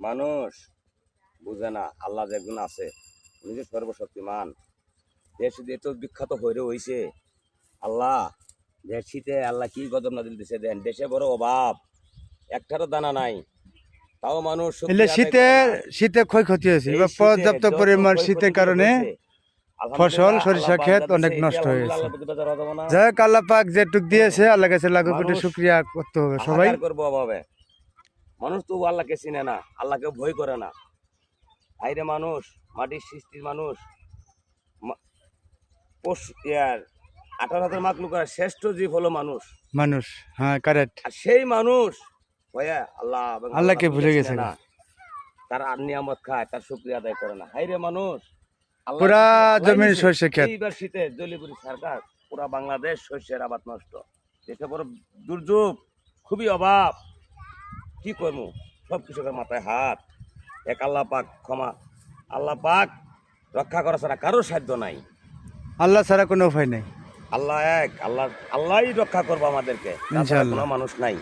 মানুষ বুঝে না আল্লাহ যে একজন আছে, উনি যে সর্বশক্তিমান। দেশ দিয়ে তো বিখ্যাত হয়ে হয়েছে আল্লাহ। যে শীতে আল্লাহ কি গজব নাজিল দিছে দেন, দেশে বড় অভাব, একটারও দানা নাই, তাও মানুষ এলে শীতে ক্ষয়ক্ষতি হয়েছে বা পর্যাপ্ত পরিমাণ শীতের কারণে ফসল সরিষা ক্ষেত অনেক নষ্ট হয়েছে। যাই হোক আল্লাহ পাক যেটুক দিয়েছে আল্লাহ কাছে লাখো কোটি শুকরিয়া করতে হবে সবাই। করবো অভাবে মানুষ তো আল্লাহকে চিনে না, আল্লাহকে ভয় করে না। আইরে মানুষ, মাটির সৃষ্টির মানুষ, 18,000 মাকলুক করা শ্রেষ্ঠ জীব হলো মানুষ। মানুষ, হ্যাঁ কারেক্ট। আর সেই মানুষ আল্লাহকে ভুলে গেছে না, তার নিয়ামত খায়, তার শুকরিয়া আদায় করে না। হাইরে মানুষ, পুরা জমির সরষে ক্ষেত এইবার শীতে জলিপুরি সরকার পুরা বাংলাদেশ শস্যের আবাদ নষ্ট। দেশে বড় দুর্যোগ, খুবই অভাব, কি করবো? সব কৃষকের মাথায় হাত। এক আল্লাহ পাক ক্ষমা, আল্লাহ পাক রক্ষা করা ছাড়া কারোর সাধ্য নাই। আল্লাহ ছাড়া কোনো উপায় নেই। আল্লাহ এক, আল্লাহই রক্ষা করবো আমাদেরকে, ইনশাআল্লাহ। কোনো মানুষ নাই।